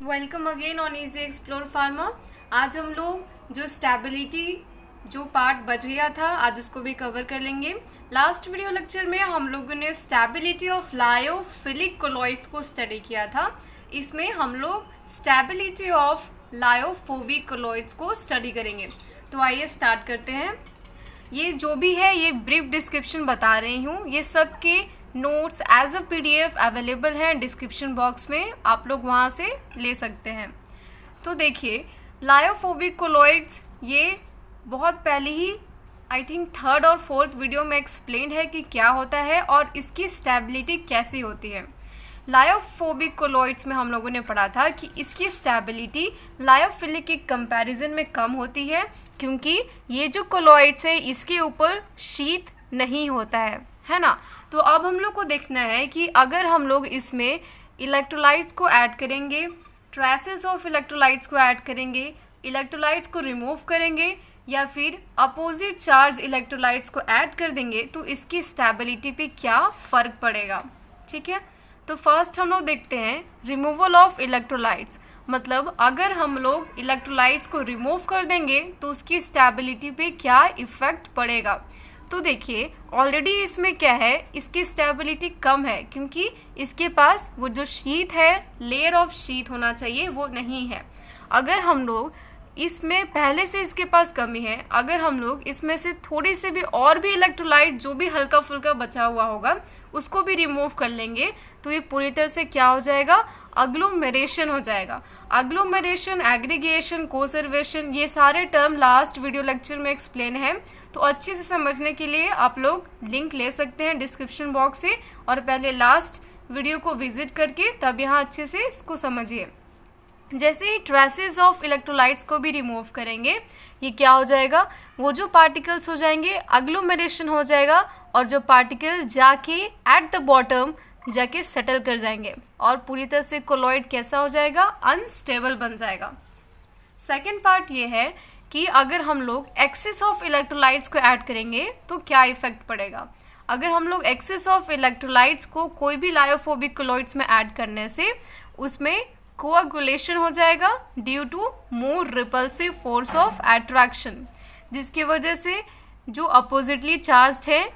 Welcome again on easy explore pharma. आज हम लोग जो स्टेबिलिटी जो पार्ट बच गया था आज उसको भी कवर कर लेंगे। लास्ट वीडियो लेक्चर में हम लोगों ने स्टेबिलिटी ऑफ लायोफिलिक कोलॉइड्स को स्टडी किया था। इसमें हम लोग स्टेबिलिटी ऑफ लायोफोबिक कोलॉइड्स को स्टडी करेंगे। तो आइए स्टार्ट करते हैं। ये जो भी है ये ब्रीफ डिस्क्रिप्शन बता रही हूँ, ये सब के notes as a PDF available हैं डिस्क्रिप्शन बॉक्स में, आप लोग वहाँ से ले सकते हैं। तो देखिए लायोफोबिक कोलॉइड्स ये बहुत पहले ही आई थिंक थर्ड और फोर्थ वीडियो में एक्सप्लेन है कि क्या होता है और इसकी स्टेबिलिटी कैसी होती है। लायोफोबिक कोलॉइड्स में हम लोगों ने पढ़ा था कि इसकी स्टेबिलिटी लायोफिलिक के कंपैरिजन में कम होती है, क्योंकि ये जो कोलॉइड्स है इसके ऊपर शीत नहीं होता है ना। तो अब हम लोग को देखना है कि अगर हम लोग इसमें इलेक्ट्रोलाइट्स को ऐड करेंगे, ट्रेसेस ऑफ इलेक्ट्रोलाइट्स को ऐड करेंगे, इलेक्ट्रोलाइट्स को रिमूव करेंगे या फिर अपोजिट चार्ज इलेक्ट्रोलाइट्स को ऐड कर देंगे तो इसकी स्टेबिलिटी पे क्या फ़र्क पड़ेगा। ठीक है, तो फर्स्ट हम लोग देखते हैं रिमूवल ऑफ इलेक्ट्रोलाइट्स। मतलब अगर हम लोग इलेक्ट्रोलाइट्स को रिमूव कर देंगे तो उसकी स्टेबिलिटी पे क्या इफ़ेक्ट पड़ेगा। तो देखिए ऑलरेडी इसमें क्या है, इसकी स्टेबिलिटी कम है क्योंकि इसके पास वो जो शीट है, लेयर ऑफ शीट होना चाहिए, वो नहीं है। अगर हम लोग इसमें पहले से इसके पास कमी है, अगर हम लोग इसमें से थोड़ी से भी और भी इलेक्ट्रोलाइट जो भी हल्का फुल्का बचा हुआ होगा उसको भी रिमूव कर लेंगे तो ये पूरी तरह से क्या हो जाएगा, अग्लोमेरेशन हो जाएगा। अग्लोमेरेशन, एग्रीगेशन, कोसर्वेशन, ये सारे टर्म लास्ट वीडियो लेक्चर में एक्सप्लेन है। तो अच्छे से समझने के लिए आप लोग लिंक ले सकते हैं डिस्क्रिप्शन बॉक्स से और पहले लास्ट वीडियो को विजिट करके तब यहाँ अच्छे से इसको समझिए। जैसे ही ट्रेसेस ऑफ इलेक्ट्रोलाइट्स को भी रिमूव करेंगे ये क्या हो जाएगा, वो जो पार्टिकल्स हो जाएंगे अग्लोमेरेशन हो जाएगा और जो पार्टिकल जाके एट द बॉटम जाके सेटल कर जाएंगे और पूरी तरह से कोलॉइड कैसा हो जाएगा, अनस्टेबल बन जाएगा। सेकेंड पार्ट ये है कि अगर हम लोग एक्सेस ऑफ इलेक्ट्रोलाइट्स को ऐड करेंगे तो क्या इफेक्ट पड़ेगा। अगर हम लोग एक्सेस ऑफ इलेक्ट्रोलाइट्स को कोई भी लायोफोबिक कोलॉइड्स में ऐड करने से उसमें कोआगुलेशन हो जाएगा due to more repulsive force of attraction, जिसकी वजह से जो अपोजिटली चार्ज्ड है,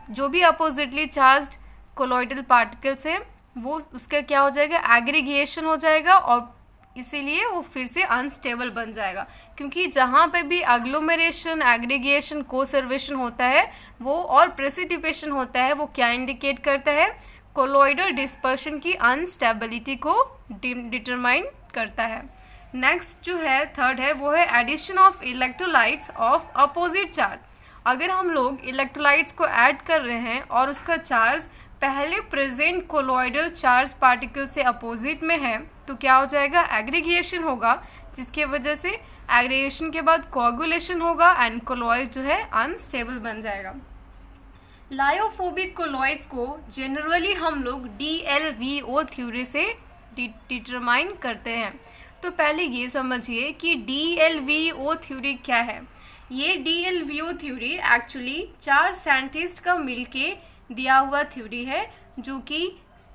जो भी अपोजिटली चार्ज्ड कोलॉइडल पार्टिकल्स हैं वो उसका क्या हो जाएगा, एग्रीगेशन हो जाएगा और इसीलिए वो फिर से अनस्टेबल बन जाएगा। क्योंकि जहाँ पे भी अग्लोमेरेशन, एग्रीगेशन, कोसर्वेशन होता है वो और प्रेसिपिटेशन होता है वो क्या इंडिकेट करता है, कोलॉइडल डिस्पर्शन की अनस्टेबिलिटी को डिटरमाइन करता है। नेक्स्ट जो है थर्ड है वो है addition of electrolytes of opposite charge. अगर हम लोग इलेक्ट्रोलाइट्स को ऐड कर रहे हैं और उसका चार्ज पहले प्रेजेंट कोलॉइडल चार्ज पार्टिकल से अपोजिट में है तो क्या हो जाएगा, एग्रीगेशन होगा, जिसके वजह से एग्रीगेशन के बाद कोआगुलेशन होगा एंड कोलॉइड जो है अनस्टेबल बन जाएगा। लायोफोबिक कोलॉइड्स को जनरली हम लोग DLVO थ्योरी से डिटरमाइन करते हैं। तो पहले ये समझिए कि DLVO थ्योरी क्या है। ये DLVO थ्योरी एक्चुअली 4 साइंटिस्ट का मिलके दिया हुआ थ्योरी है जो कि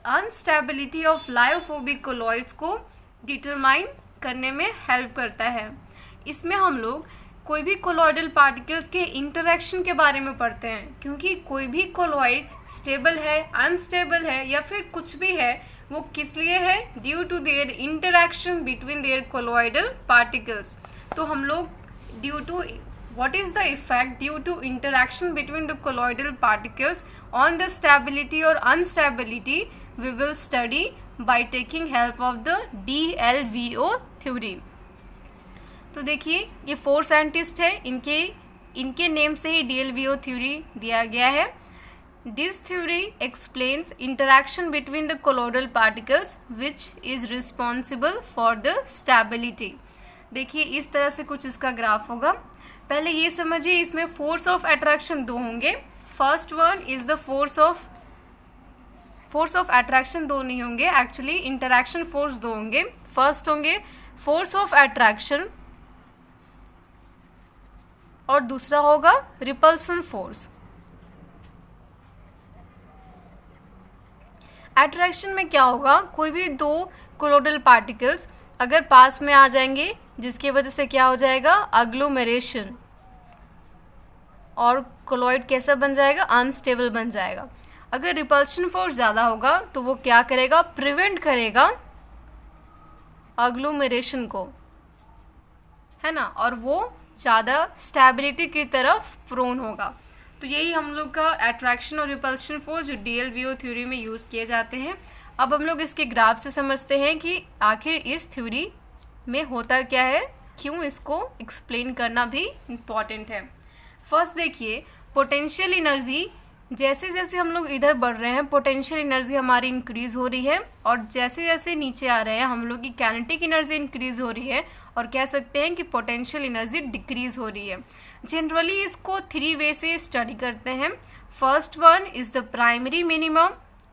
अनस्टेबिलिटी ऑफ लायोफोबिक कोलॉइड्स को डिटरमाइन करने में हेल्प करता है। इसमें हम लोग कोई भी कोलॉइडल पार्टिकल्स के इंटरेक्शन के बारे में पढ़ते हैं, क्योंकि कोई भी कोलॉइड्स स्टेबल है, अनस्टेबल है या फिर कुछ भी है वो किस लिए है, due to their interaction between their colloidal particles. तो हम लोग due to what is the effect due to interaction between the colloidal particles on the stability or instability we will study by taking help of the DLVO theory। तो देखिए ये 4 scientist है, इनके name से ही DLVO theory दिया गया है। This theory explains interaction between the colloidal particles which is responsible for the stability. देखिए इस तरह से कुछ इसका ग्राफ होगा। पहले ये समझिए इसमें फोर्स ऑफ अट्रैक्शन 2 होंगे। First one is the force of attraction 2 नहीं होंगे, एक्चुअली इंटरैक्शन फोर्स 2 होंगे। फर्स्ट होंगे फोर्स ऑफ अट्रैक्शन और दूसरा होगा रिपल्सन फोर्स। अट्रैक्शन में क्या होगा, कोई भी 2 कोलॉइडल पार्टिकल्स अगर पास में आ जाएंगे जिसकी वजह से क्या हो जाएगा, अग्लोमेरेशन, और कोलॉइड कैसा बन जाएगा, अनस्टेबल बन जाएगा। अगर रिपल्शन फोर्स ज़्यादा होगा तो वो क्या करेगा, प्रिवेंट करेगा अग्लोमेरेशन को, है ना, और वो ज़्यादा स्टेबिलिटी की तरफ प्रोन होगा। तो यही हम लोग का अट्रैक्शन और रिपल्शन फोर्स जो DLVO थ्योरी में यूज़ किए जाते हैं। अब हम लोग इसके ग्राफ से समझते हैं कि आखिर इस थ्योरी में होता क्या है, क्यों इसको एक्सप्लेन करना भी इम्पॉर्टेंट है। फर्स्ट देखिए, पोटेंशियल एनर्जी, जैसे जैसे हम लोग इधर बढ़ रहे हैं पोटेंशियल एनर्जी हमारी इंक्रीज़ हो रही है, और जैसे जैसे नीचे आ रहे हैं हम लोग की काइनेटिक एनर्जी इंक्रीज़ हो रही है, और कह सकते हैं कि पोटेंशियल एनर्जी डिक्रीज़ हो रही है। जनरली इसको 3 वे से स्टडी करते हैं। First one is the primary minimum,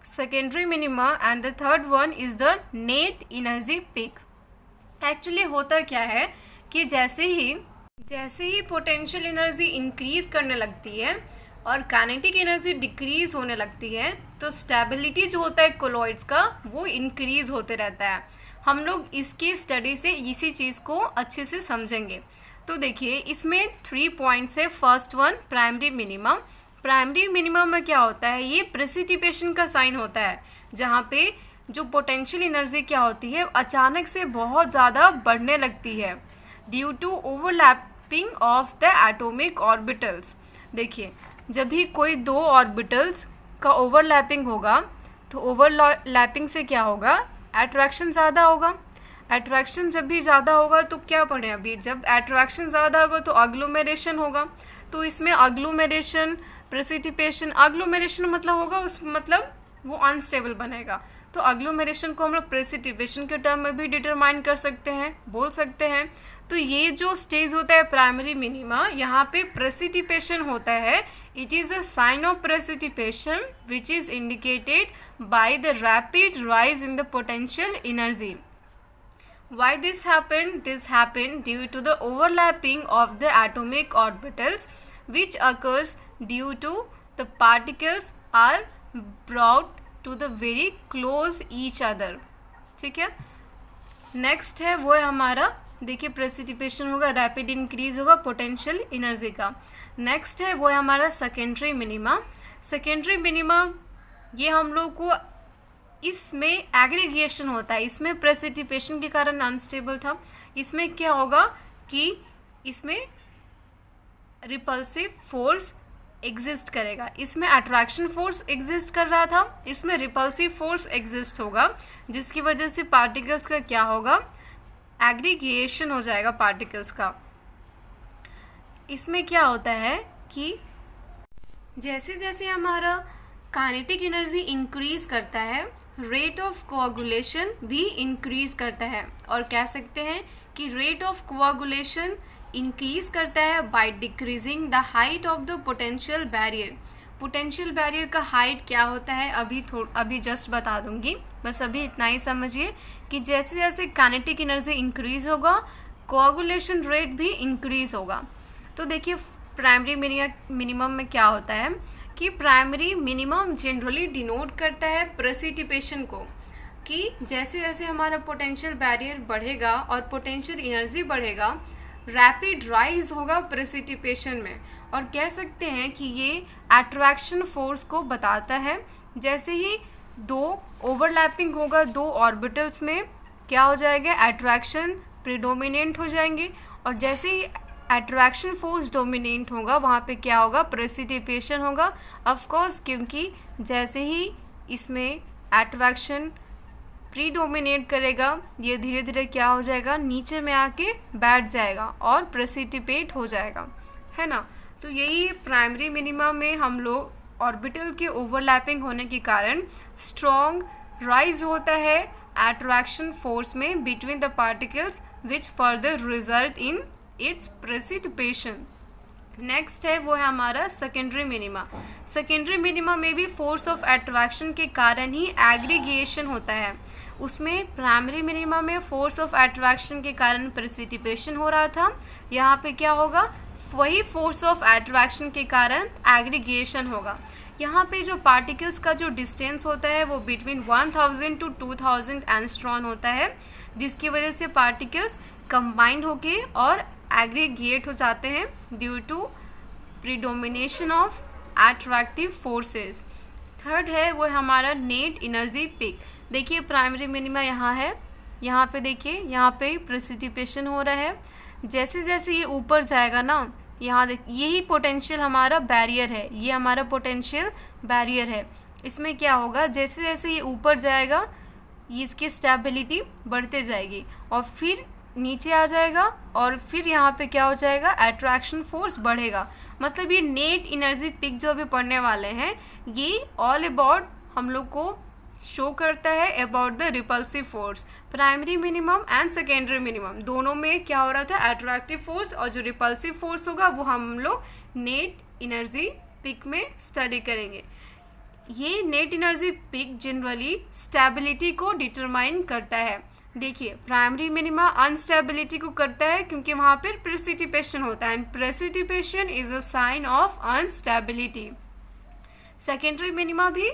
secondary minima, and the third one is the net energy peak. Actually होता क्या है कि जैसे ही पोटेंशियल एनर्जी इंक्रीज करने लगती है और काइनेटिक एनर्जी डिक्रीज होने लगती है, तो स्टेबिलिटी जो होता है कोलॉइड्स का वो इंक्रीज होते रहता है। हम लोग इसकी स्टडी से इसी चीज़ को अच्छे से समझेंगे। तो देखिए इसमें 3 पॉइंट्स है। First one primary minimum. Primary minimum में क्या होता है, ये प्रेसिपिटेशन का साइन होता है, जहाँ पे जो पोटेंशियल एनर्जी क्या होती है अचानक से बहुत ज़्यादा बढ़ने लगती है due to overlapping of the atomic orbitals. देखिए जब भी कोई 2 ऑर्बिटल्स का ओवरलैपिंग होगा तो ओवरलैपिंग से क्या होगा, अट्रैक्शन ज़्यादा होगा। अट्रैक्शन जब भी ज़्यादा होगा तो क्या पढ़े अभी, जब अट्रैक्शन ज़्यादा होगा तो अग्लोमेरेशन होगा। तो इसमें अग्लोमेरेशन, प्रेसिपिटेशन, अग्लोमेरेशन मतलब होगा उस मतलब वो अनस्टेबल बनेगा। तो अग्लोमेरेशन को हम लोग प्रेसिपिटेशन के टर्म में भी डिटरमाइन कर सकते हैं, बोल सकते हैं। तो ये जो स्टेज होता है प्राइमरी मिनिमा, यहाँ पे प्रेसिपिटेशन होता है। It is a sign of precipitation which is indicated by the rapid rise in the potential energy. Why this happened? This happened due to the overlapping of the atomic orbitals which occurs due to the particles are brought to the very close each other। ठीक है, next है वो है हमारा, देखिए precipitation होगा, rapid increase होगा potential energy का। नेक्स्ट है वो है हमारा सेकेंडरी मिनिमा। सेकेंडरी मिनिमा ये हम लोग को, इसमें एग्रीगेशन होता है, इसमें प्रेसिपिटेशन के कारण अनस्टेबल था। इसमें क्या होगा कि इसमें रिपल्सिव फोर्स एग्जिस्ट करेगा, इसमें अट्रैक्शन फोर्स एग्जिस्ट कर रहा था, इसमें रिपल्सिव फोर्स एग्जिस्ट होगा, जिसकी वजह से पार्टिकल्स का क्या होगा, एग्रीगेशन हो जाएगा पार्टिकल्स का। इसमें क्या होता है कि जैसे जैसे हमारा काइनेटिक एनर्जी इंक्रीज करता है, रेट ऑफ कोआगुलेशन भी इंक्रीज करता है, और कह सकते हैं कि रेट ऑफ कोआगुलेशन इंक्रीज करता है by decreasing the height of the potential barrier. Potential barrier का हाइट क्या होता है अभी जस्ट बता दूंगी, बस अभी इतना ही समझिए कि जैसे जैसे काइनेटिक एनर्जी इंक्रीज होगा कोआगुलेशन रेट भी इंक्रीज होगा। तो देखिए प्राइमरी मिनिमम में क्या होता है कि प्राइमरी मिनिमम जनरली डिनोट करता है प्रेसिपिटेशन को, कि जैसे जैसे हमारा पोटेंशियल बैरियर बढ़ेगा और पोटेंशियल एनर्जी बढ़ेगा, रैपिड राइज होगा प्रेसिपिटेशन में, और कह सकते हैं कि ये अट्रैक्शन फोर्स को बताता है। जैसे ही 2 ओवरलैपिंग होगा 2 ऑर्बिटल्स में, क्या हो जाएगा, अट्रैक्शन प्रीडोमिनेंट हो जाएंगे, और जैसे ही अट्रैक्शन फोर्स डोमिनेंट होगा वहाँ पे क्या होगा, प्रेसिपिटेशन होगा। ऑफ कोर्स क्योंकि जैसे ही इसमें अट्रैक्शन प्रीडोमिनेट करेगा, ये धीरे धीरे क्या हो जाएगा, नीचे में आके बैठ जाएगा और प्रेसिपिटेट हो जाएगा, है ना। तो यही प्राइमरी मिनिमा में हम लोग ऑर्बिटल के ओवरलैपिंग होने के कारण स्ट्रॉन्ग राइज होता है अट्रैक्शन फोर्स में between the particles which further result in its precipitation. Next है वो है हमारा सेकेंडरी मिनिमा। सेकेंडरी मिनिमा में भी फोर्स ऑफ अट्रैक्शन के कारण ही एग्रीगेशन होता है। उसमें प्राइमरी मिनिमा में फोर्स ऑफ अट्रैक्शन के कारण प्रेसिपिटेशन हो रहा था, यहाँ पे क्या होगा, वही फोर्स ऑफ अट्रैक्शन के कारण एग्रीगेशन होगा। यहाँ पे जो पार्टिकल्स का जो डिस्टेंस होता है वो बिटवीन 1000 टू 2000 एंगस्ट्रॉन होता है, जिसकी वजह से पार्टिकल्स कंबाइंड होके और एग्रीगेट हो जाते हैं due to predomination of attractive forces. Third है वो हमारा नेट एनर्जी पिक। देखिए प्राइमरी मिनिमा यहाँ है, यहाँ पे देखिए यहाँ पे प्रेसिपिटेशन हो रहा है। जैसे जैसे ये ऊपर जाएगा ना, यहाँ यही पोटेंशियल हमारा बैरियर है, ये हमारा पोटेंशियल बैरियर है। इसमें क्या होगा, जैसे जैसे ये ऊपर जाएगा ये इसकी स्टेबिलिटी बढ़ते जाएगी और फिर नीचे आ जाएगा और फिर यहाँ पे क्या हो जाएगा, अट्रैक्शन फोर्स बढ़ेगा। मतलब ये नेट एनर्जी पिक जो अभी पढ़ने वाले हैं ये ऑल अबाउट हम लोग को शो करता है about the repulsive force. Primary minimum and secondary minimum दोनों में क्या हो रहा था, अट्रैक्टिव फोर्स, और जो रिपल्सिव फोर्स होगा वो हम लोग नेट एनर्जी पिक में स्टडी करेंगे। ये net energy peak generally stability को डिटरमाइन करता है। देखिए प्राइमरी मिनिमा अनस्टेबिलिटी को करता है क्योंकि वहाँ पर प्रेसिपिटेशन होता है and precipitation is a sign of instability. Secondary minima भी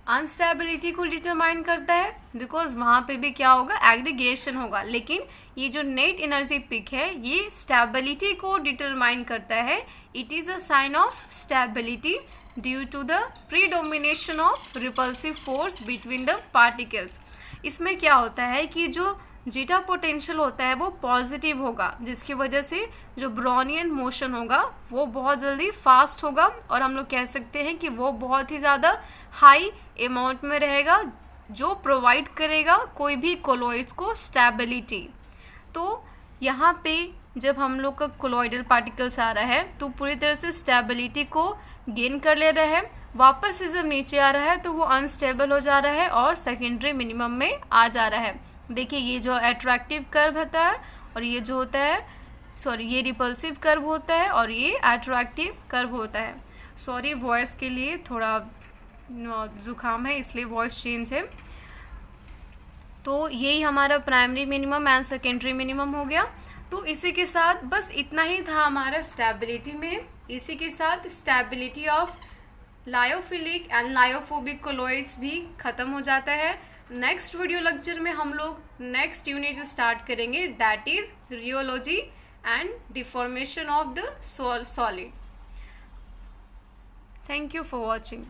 अनस्टेबिलिटी को डिटरमाइन करता है बिकॉज वहाँ पे भी क्या होगा, एग्रीगेशन होगा। लेकिन ये जो नेट एनर्जी पिक है ये स्टेबिलिटी को डिटरमाइन करता है। It is a sign of stability due to the predomination of repulsive force between the particles. इसमें क्या होता है कि जो जीटा पोटेंशियल होता है वो पॉजिटिव होगा, जिसकी वजह से जो ब्रोनियन मोशन होगा वो बहुत जल्दी फास्ट होगा और हम लोग कह सकते हैं कि वो बहुत ही ज़्यादा हाई अमाउंट में रहेगा, जो प्रोवाइड करेगा कोई भी कोलॉइड्स को स्टेबिलिटी। तो यहाँ पे जब हम लोग का कोलॉइडल पार्टिकल्स आ रहा है तो पूरी तरह से स्टेबिलिटी को गेन कर ले रहा है, वापस से जब नीचे आ रहा है तो वो अनस्टेबल हो जा रहा है और सेकेंडरी मिनिमम में आ जा रहा है। देखिए ये जो अट्रैक्टिव कर्व होता है और ये जो होता है ये रिपल्सिव कर्व होता है और ये अट्रैक्टिव कर्व होता है। सॉरी वॉइस के लिए थोड़ा जुकाम है इसलिए वॉइस चेंज है। तो यही हमारा primary minimum and secondary minimum हो गया। तो इसी के साथ बस इतना ही था हमारा स्टेबिलिटी में। इसी के साथ stability of lyophilic and lyophobic colloids भी ख़त्म हो जाता है। नेक्स्ट वीडियो लेक्चर में हम लोग नेक्स्ट यूनिट स्टार्ट करेंगे, that is rheology and deformation of the solid. Thank you for watching.